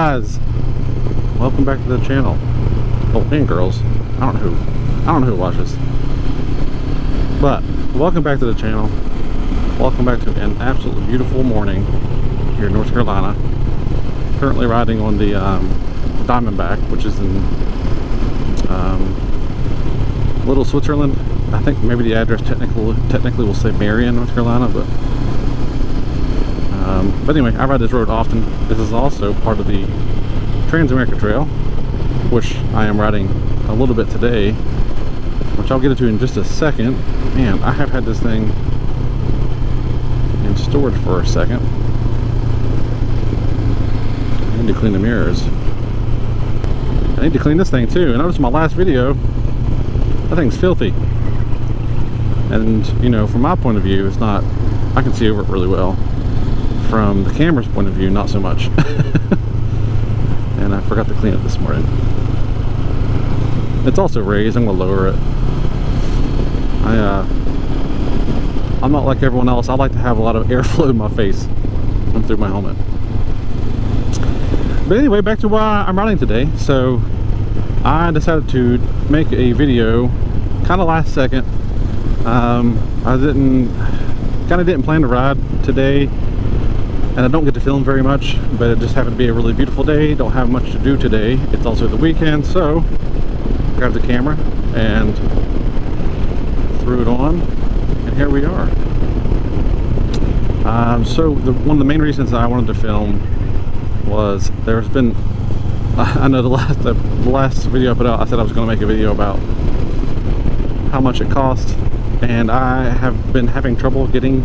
guys, welcome back to the channel. Oh, and girls, I don't know who watches, but welcome back to the channel. Welcome back to an absolutely beautiful morning here in North Carolina. Currently riding on the Diamondback, which is in Little Switzerland. I think maybe the address technically will say Marion, North Carolina, but anyway, I ride this road often. This is also part of the Transamerica Trail, which I am riding a little bit today, which I'll get into in just a second. Man, I have had this thing in storage for a second. I need to clean the mirrors. I need to clean this thing too. I noticed my last video, that thing's filthy. And, you know, from my point of view, it's not, I can see over it really well. From the camera's point of view, not so much. And I forgot to clean it this morning. It's also raised. I'm gonna lower it. I'm not like everyone else. I like to have a lot of airflow in my face and through my helmet. But anyway, back to why I'm riding today. So I decided to make a video kind of last second. I didn't plan to ride today, and I don't get to film very much, but it just happened to be a really beautiful day. Don't have much to do today. It's also the weekend, so grabbed the camera and threw it on, and here we are. So one of the main reasons I wanted to film was there's been, I know the last video I put out, I said I was going to make a video about how much it cost, and I have been having trouble getting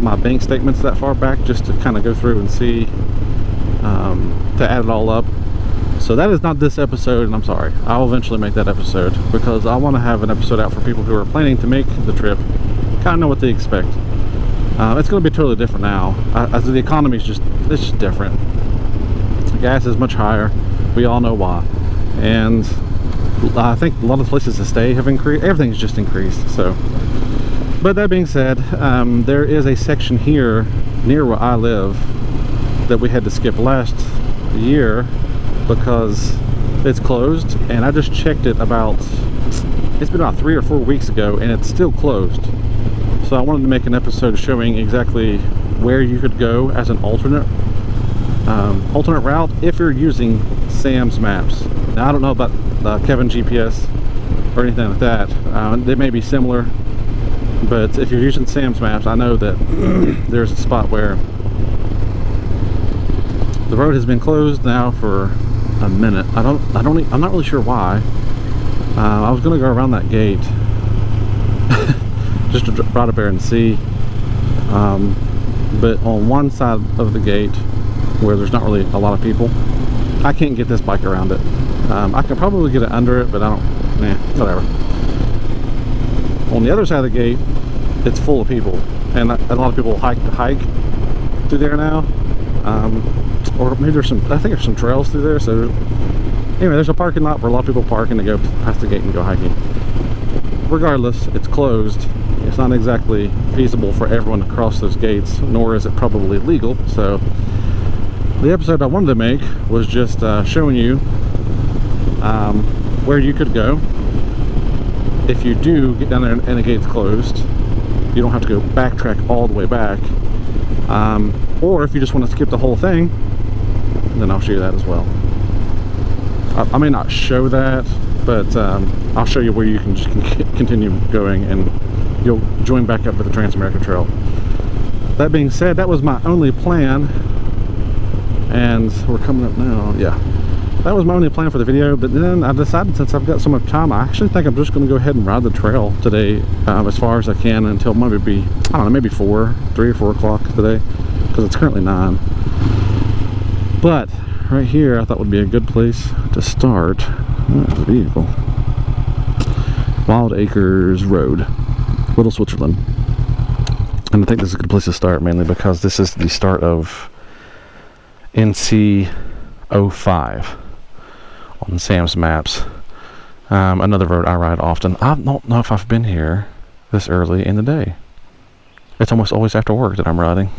my bank statements that far back just to kind of go through and see, to add it all up. So that is not this episode, and I'm sorry. I'll eventually make that episode because I want to have an episode out for people who are planning to make the trip, kind of know what they expect. It's going to be totally different now. The economy is it's just different. The gas is much higher. We all know why. And I think a lot of places to stay have increased. Everything's just increased. So, but that being said, there is a section here near where I live that we had to skip last year because it's closed, and I just checked it it's been about 3 or 4 weeks ago, and it's still closed. So I wanted to make an episode showing exactly where you could go as an alternate route if you're using Sam's Maps. Now I don't know about Kevin GPS or anything like that. They may be similar, but if you're using Sam's Maps, I know that there's a spot where the road has been closed now for a minute. I'm not really sure why. I was going to go around that gate just to ride up there and see. But on one side of the gate, where there's not really a lot of people, I can't get this bike around it. I can probably get it under it, but I don't, whatever. On the other side of the gate, it's full of people, and a lot of people hike through there now. Or maybe I think there's some trails through there. So anyway, there's a parking lot where a lot of people park and they go past the gate and go hiking. Regardless, it's closed. It's not exactly feasible for everyone to cross those gates, nor is it probably legal. So the episode I wanted to make was just showing you where you could go if you do get down there and the gate's closed. You don't have to go backtrack all the way back, or if you just want to skip the whole thing, then I'll show you that as well. I may not show that, but I'll show you where you can just continue going, and you'll join back up with the Transamerica Trail. That being said, that was my only plan, and we're coming up now. Yeah, that was my only plan for the video, but then I decided, since I've got so much time, I actually think I'm just going to go ahead and ride the trail today, as far as I can, until maybe, I don't know, maybe 3 or 4 o'clock today, because it's currently 9. But right here I thought would be a good place to start. There's a vehicle. Wild Acres Road, Little Switzerland. And I think this is a good place to start, mainly because this is the start of NC 05 on Sam's Maps. Another road I ride often. I don't know if I've been here this early in the day. It's almost always after work that I'm riding.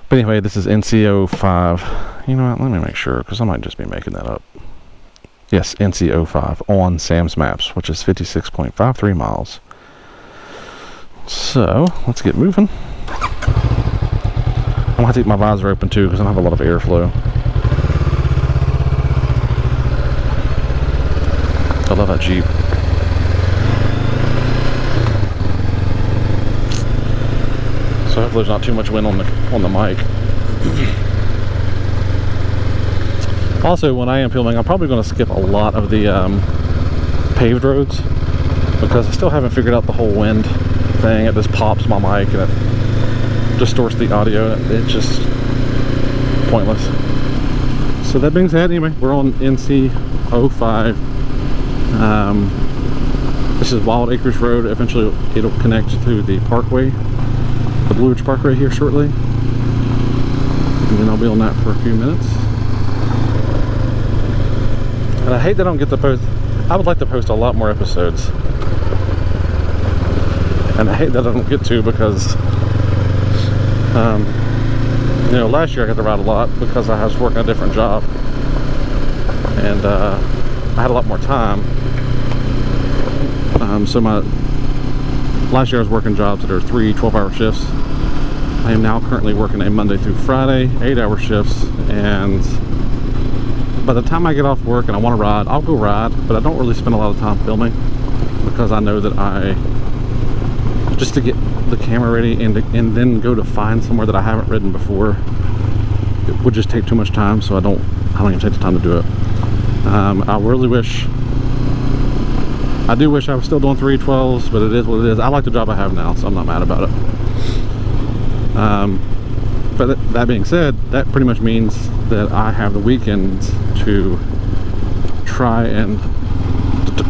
But anyway, this is NC05. You know what, let me make sure, because I might just be making that up. Yes, NC05 on Sam's Maps, which is 56.53 miles. So, let's get moving. I'm going to keep my visor open too, because I don't have a lot of airflow. I love that Jeep. So hopefully there's not too much wind on the mic. Also, when I am filming, I'm probably going to skip a lot of the paved roads, because I still haven't figured out the whole wind thing. It just pops my mic and it distorts the audio. It's just pointless. So that being said, anyway, we're on NC05. This is Wild Acres Road. Eventually it'll connect through the Parkway, the Blue Ridge Parkway here shortly, and then I'll be on that for a few minutes. And I hate that I don't get to post. I would like to post a lot more episodes, and I hate that I don't get to, because you know, last year I got to ride a lot because I was working a different job, and I had a lot more time. So last year I was working jobs that are 3 12-hour shifts. I am now currently working a Monday through Friday 8-hour shifts, and by the time I get off work and I want to ride, I'll go ride, but I don't really spend a lot of time filming, because I know that just to get the camera ready and then go to find somewhere that I haven't ridden before, it would just take too much time, so I don't even take the time to do it. I really wish, I do wish I was still doing 312s, but it is what it is. I like the job I have now, so I'm not mad about it. But that being said, that pretty much means that I have the weekends to try and,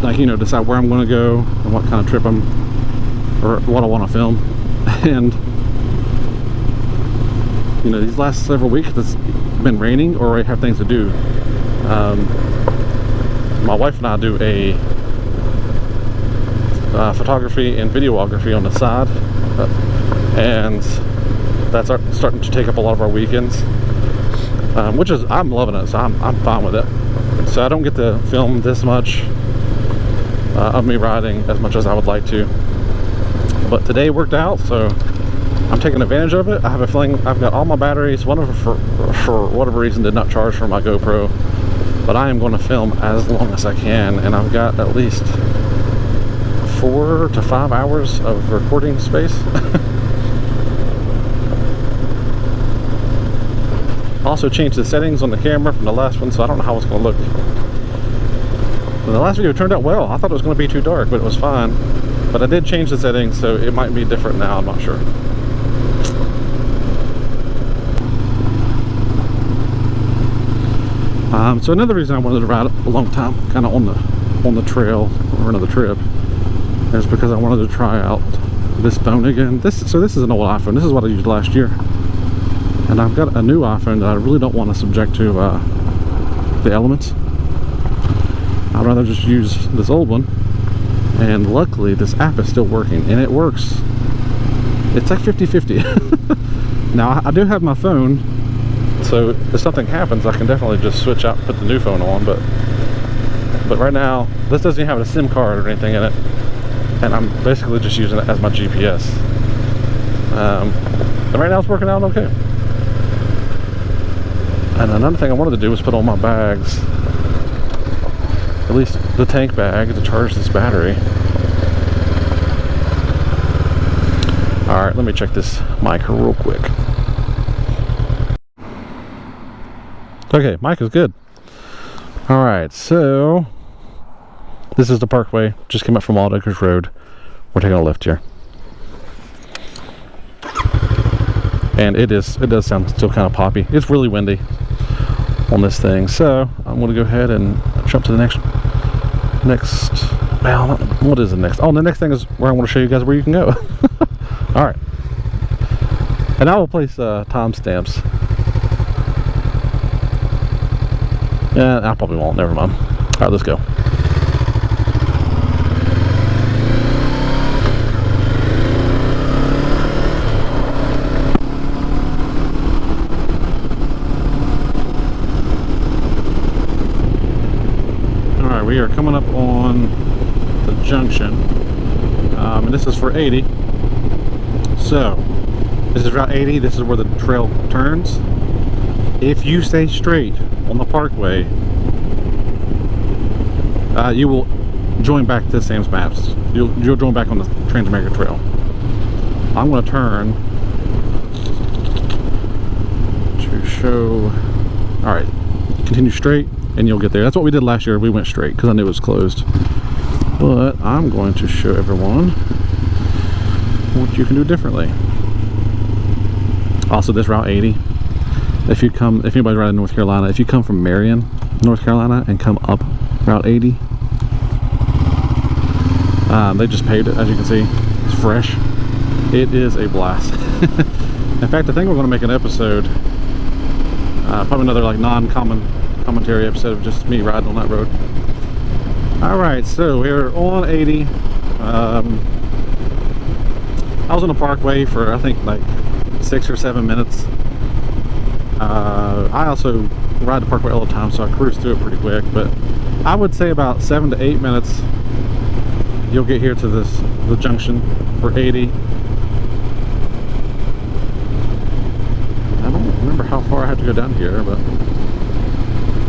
like, you know, decide where I'm going to go and what kind of trip or what I want to film. And you know, these last several weeks it's been raining, or I have things to do. My wife and I do a photography and videography on the side, and that's starting to take up a lot of our weekends, which is, I'm loving it, so I'm fine with it. So I don't get to film this much of me riding as much as I would like to, but today worked out, so I'm taking advantage of it. I have a feeling I've got all my batteries. One of them for whatever reason did not charge for my GoPro, but I am going to film as long as I can, and I've got at least 4 to 5 hours of recording space. Also changed the settings on the camera from the last one, so I don't know how it's going to look. But the last video turned out well. I thought it was going to be too dark, but it was fine. But I did change the settings, so it might be different now. I'm not sure. So another reason I wanted to ride a long time, kind of on the trail or another trip, is because I wanted to try out this phone again. So this is an old iPhone. This is what I used last year, and I've got a new iPhone that I really don't want to subject to the elements. I'd rather just use this old one, and luckily this app is still working, and it works. It's like 50-50. Now I do have my phone, so if something happens I can definitely just switch out and put the new phone on, but right now this doesn't even have a SIM card or anything in it, and I'm basically just using it as my GPS. And right now it's working out okay. And another thing I wanted to do was put on my bags, at least the tank bag, to charge this battery. Alright, let me check this mic real quick. Okay, mic is good. Alright, so this is the Parkway. Just came up from Wild Acres Road. We're taking a left here. And it does sound still kind of poppy. It's really windy on this thing. So I'm going to go ahead and jump to the next, well, what is the next? Oh, the next thing is where I want to show you guys where you can go. Alright. And I will place timestamps. Yeah, I probably won't. Never mind. Alright, let's go. we are coming up on the junction, and this is for 80. So this is Route 80. This is where the trail turns. If you stay straight on the Parkway, you will join back to Sam's Maps. You'll join back on the Transamerica Trail. I'm going to turn to show. All right, continue straight and you'll get there. That's what we did last year. We went straight because I knew it was closed. But I'm going to show everyone what you can do differently. Also, this Route 80. If anybody's riding North Carolina, if you come from Marion, North Carolina, and come up Route 80, they just paved it, as you can see. It's fresh. It is a blast. In fact, I think we're going to make an episode, probably another like non-commentary episode of just me riding on that road. Alright, so we're on 80. I was on the Parkway for I think like 6 or 7 minutes. I also ride the Parkway all the time, so I cruise through it pretty quick, but I would say about 7 to 8 minutes you'll get here to the junction for 80. I don't remember how far I have to go down here, but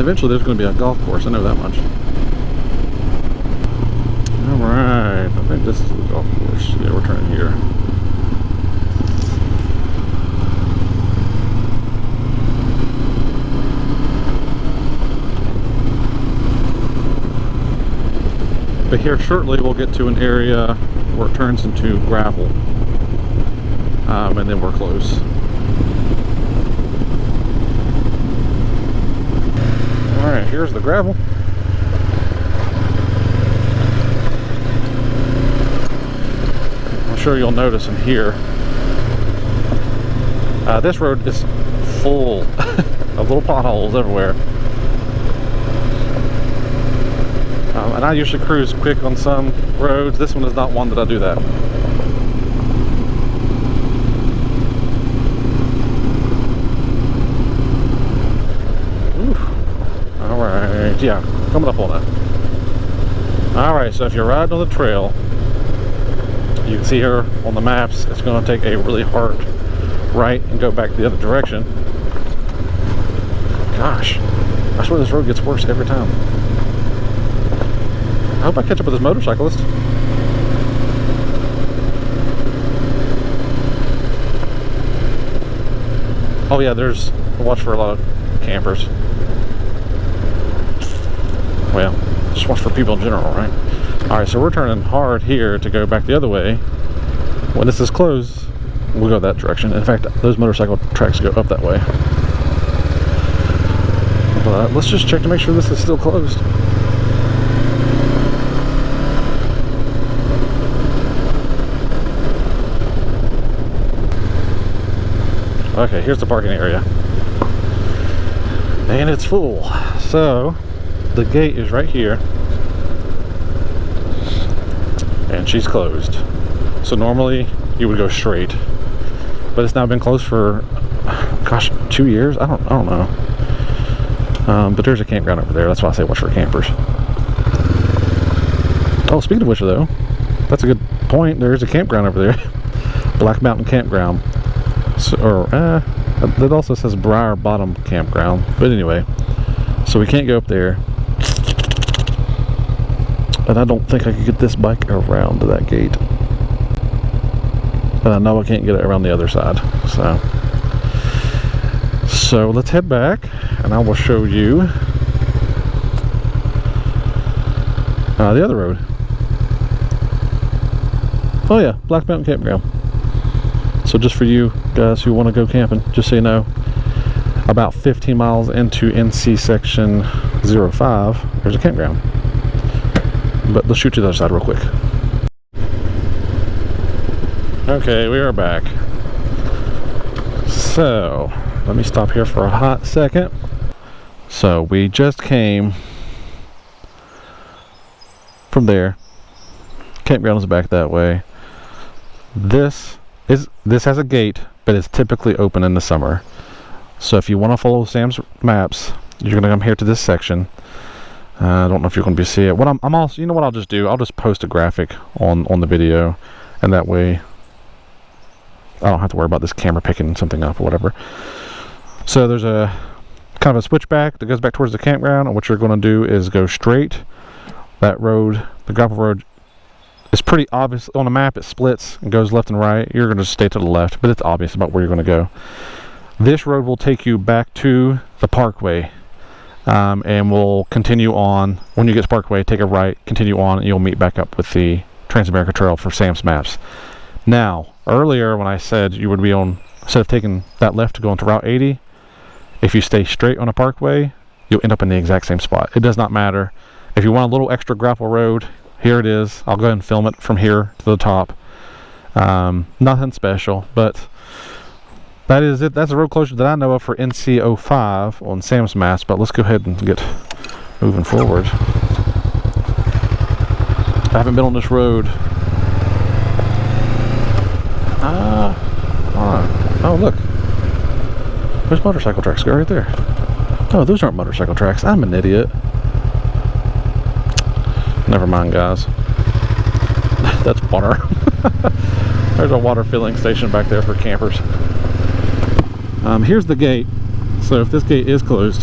eventually there's going to be a golf course, I know that much. Alright, I think this is the golf course. Yeah, we're turning here. But here shortly we'll get to an area where it turns into gravel, and then we're close. Alright, here's the gravel. I'm sure you'll notice in here, this road is full of little potholes everywhere. And I usually cruise quick on some roads. This one is not one that I do that. Alright, yeah, coming up on that. Alright, so if you're riding on the trail, you can see here on the maps, it's going to take a really hard right and go back the other direction. Gosh, I swear this road gets worse every time. I hope I catch up with this motorcyclist. Oh yeah, there's a watch for a lot of campers. Well, just watch for people in general, right? Alright, so we're turning hard here to go back the other way. When this is closed, we'll go that direction. In fact, those motorcycle tracks go up that way. But let's just check to make sure this is still closed. Okay, here's the parking area. And it's full. So, the gate is right here. And she's closed. So normally, you would go straight. But it's now been closed for, gosh, 2 years? I don't know. But there's a campground over there. That's why I say watch for campers. Oh, speaking of which though, that's a good point. There is a campground over there. Black Mountain Campground. So, that also says Briar Bottom Campground. But anyway, so we can't go up there. And I don't think I could get this bike around to that gate. And I know I can't get it around the other side. So let's head back and I will show you the other road. Oh yeah, Black Mountain Campground. So just for you guys who want to go camping, just so you know, about 15 miles into NC section 05, there's a campground. But let's shoot to the other side real quick. Okay, we are back. So, let me stop here for a hot second. So, we just came from there. Campground is back that way. This has a gate, but it's typically open in the summer. So if you want to follow Sam's maps, you're going to come here to this section. I don't know if you're going to see it. What I'm also, you know what I'll just do? I'll just post a graphic on the video, and that way I don't have to worry about this camera picking something up or whatever. So there's a kind of a switchback that goes back towards the campground, and what you're going to do is go straight. That road, the gravel road, is pretty obvious on a map. It splits and goes left and right. You're going to stay to the left, but it's obvious about where you're going to go. This road will take you back to the Parkway, and we'll continue on. When you get to Parkway, take a right, continue on, and you'll meet back up with the Transamerica Trail for Sam's Maps. Now, earlier when I said you would be on, instead of taking that left to go into Route 80, if you stay straight on a Parkway, you'll end up in the exact same spot. It does not matter. If you want a little extra gravel road, here it is. I'll go ahead and film it from here to the top. Nothing special, but that is it. That's the road closure that I know of for NC05 on Sam's Maps, but let's go ahead and get moving forward. I haven't been on this road. Oh, look. There's motorcycle tracks. Go right there. Oh, those aren't motorcycle tracks. I'm an idiot. Never mind, guys. That's water. There's a water filling station back there for campers. Here's the gate. So if this gate is closed,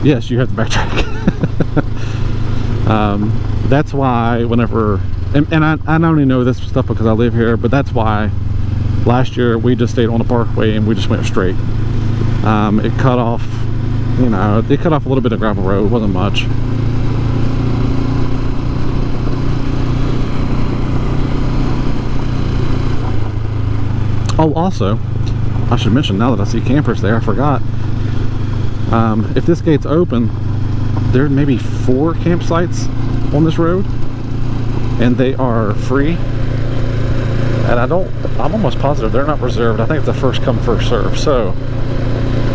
yes, you have to backtrack. That's why whenever, and I not only know this stuff because I live here, but that's why last year we just stayed on the Parkway and we just went straight. It cut off, you know, it cut off a little bit of gravel road. It wasn't much. Oh, also, I should mention, now that I see campers there, I forgot. If this gate's open, there may be 4 campsites on this road, and they are free. And I'm almost positive they're not reserved. I think it's a first come, first serve. So,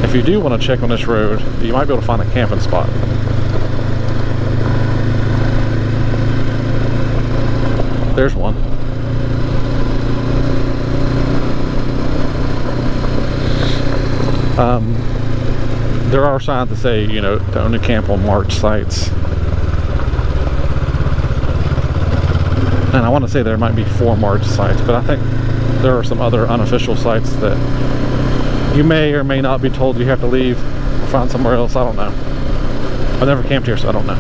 if you do want to check on this road, you might be able to find a camping spot. There's one. There are signs that say, you know, to only camp on marked sites. And I want to say there might be 4 marked sites, but I think there are some other unofficial sites that you may or may not be told you have to leave or find somewhere else. I don't know. I've never camped here, so I don't know.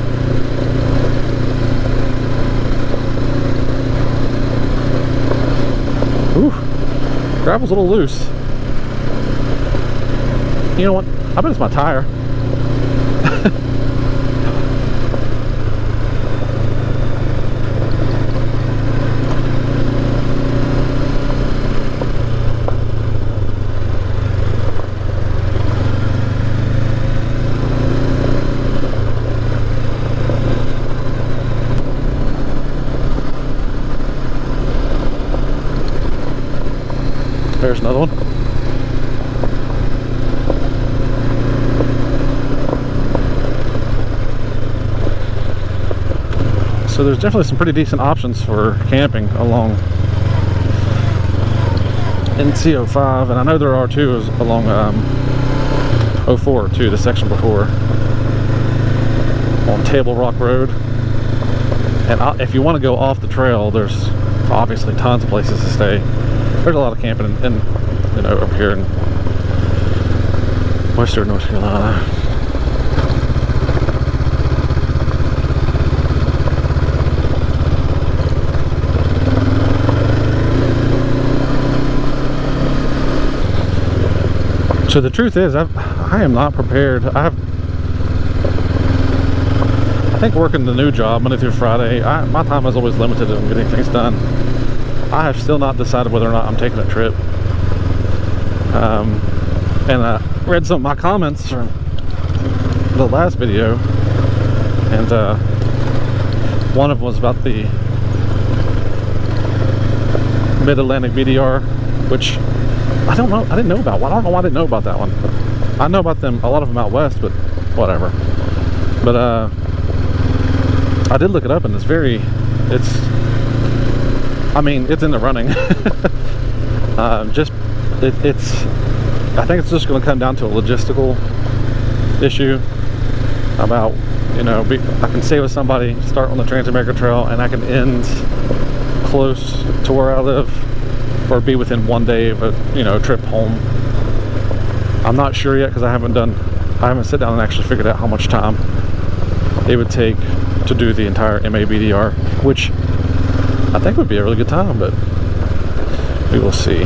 Ooh, gravel's a little loose. You know what? I bet it's my tire. There's another one. So there's definitely some pretty decent options for camping along NC05, and I know there are too along 04 too, the section before, on Table Rock Road. And if you want to go off the trail, there's obviously tons of places to stay. There's a lot of camping in you know, over here in western North Carolina. So the truth is, I am not prepared. I think working the new job Monday through Friday, my time is always limited in getting things done. I have still not decided whether or not I'm taking a trip. And I read some of my comments from the last video, and one of them was about the Mid-Atlantic BDR, which I don't know. I didn't know about. I don't know why I didn't know about that one. I know about them, a lot of them out west, but whatever. But I did look it up, and it's I mean, it's in the running. I think it's just going to come down to a logistical issue about you know, I can stay with somebody, start on the Transamerica Trail, and I can end close to where I live, or be within 1 day of a, you know, trip home. I'm not sure yet because I haven't sat down and actually figured out how much time it would take to do the entire MABDR, which I think would be a really good time, but we will see.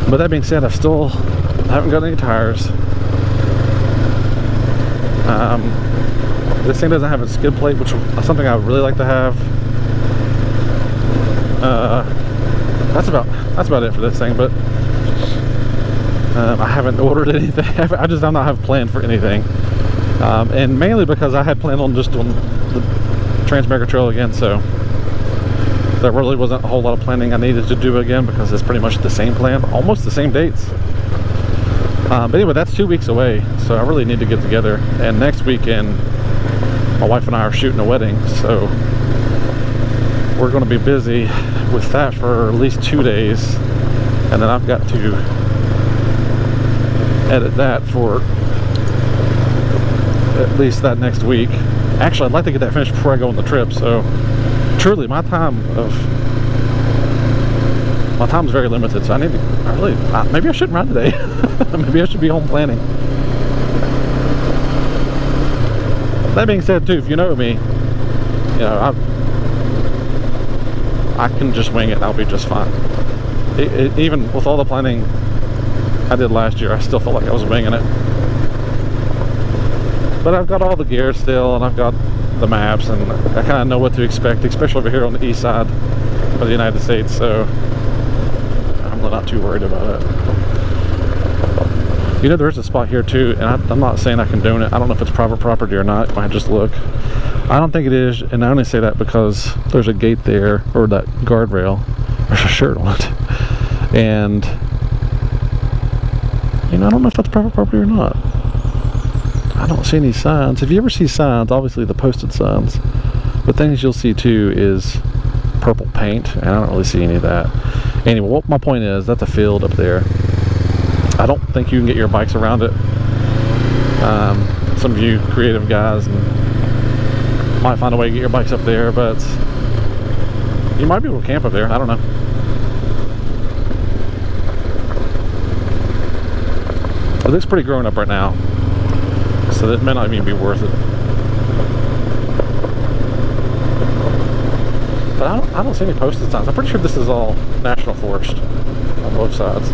But that being said, I haven't got any tires. This thing doesn't have a skid plate, which is something I would really like to have. That's about it for this thing, but I haven't ordered anything. I'm not have planned for anything, and mainly because I had planned on just doing the Transamerica Trail again, so there really wasn't a whole lot of planning I needed to do again, because it's pretty much the same plan, almost the same dates. But anyway, that's 2 weeks away, so I really need to get together. And next weekend, my wife and I are shooting a wedding, so we're going to be busy with that for at least 2 days, and then I've got to edit that for at least that next week. Actually, I'd like to get that finished before I go on the trip, so truly my time is very limited, so maybe I shouldn't ride today. Maybe I should be home planning. That being said, too, if you know me, you know, I can just wing it and I'll be just fine. Even with all the planning I did last year, I still felt like I was winging it. But I've got all the gear still, and I've got the maps, and I kind of know what to expect, especially over here on the east side of the United States, so I'm not too worried about it. You know, there is a spot here too, and I'm not saying I condone it. I don't know if it's private property or not. I just look. I don't think it is, and I only say that because there's a gate there, or that guardrail. There's a shirt on it, and you know, I don't know if that's private property or not. I don't see any signs. If you ever see signs, obviously the posted signs, but things you'll see too is purple paint, and I don't really see any of that. Anyway, what my point is, that's a field up there. I don't think you can get your bikes around it. Some of you creative guys might find a way to get your bikes up there, but you might be able to camp up there. I don't know. It looks pretty grown up right now, so that may not even be worth it. But I don't see any posted signs. I'm pretty sure this is all national forest on both sides.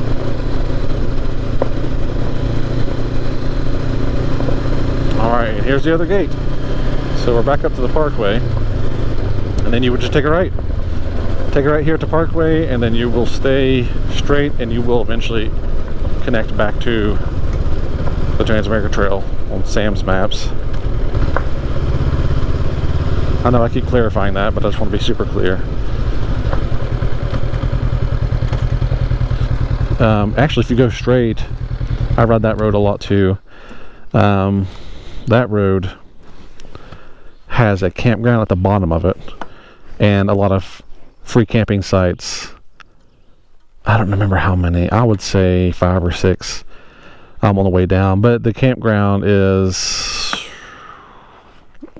Alright, here's the other gate. So we're back up to the Parkway, and then you would just take a right. Take a right here to Parkway, and then you will stay straight, and you will eventually connect back to the Transamerica Trail on Sam's maps. I know I keep clarifying that, but I just want to be super clear. Actually, if you go straight, I ride that road a lot too. That road has a campground at the bottom of it, and a lot of free camping sites. I don't remember how many. I would say 5 or 6 on the way down, but the campground is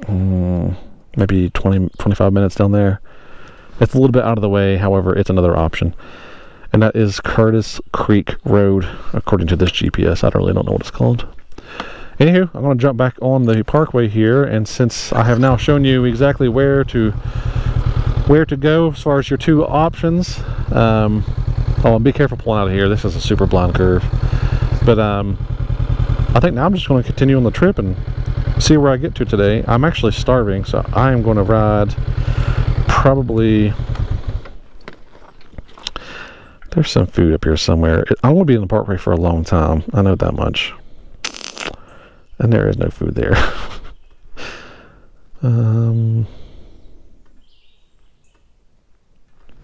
maybe 20-25 minutes down there. It's a little bit out of the way, however, it's another option. And that is Curtis Creek Road, according to this GPS. I don't know what it's called. Anywho, I'm going to jump back on the Parkway here, and since I have now shown you exactly where to go as far as your 2 options, be careful pulling out of here. This is a super blind curve. But I think now I'm just going to continue on the trip and see where I get to today. I'm actually starving, so I am going to ride probably... There's some food up here somewhere. I won't be in the Parkway for a long time. I know that much. And there is no food there.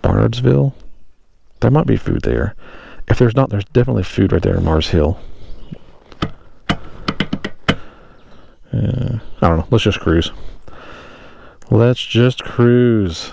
Barnardsville? There might be food there. If there's not, there's definitely food right there in Mars Hill. I don't know. Let's just cruise. Let's just cruise.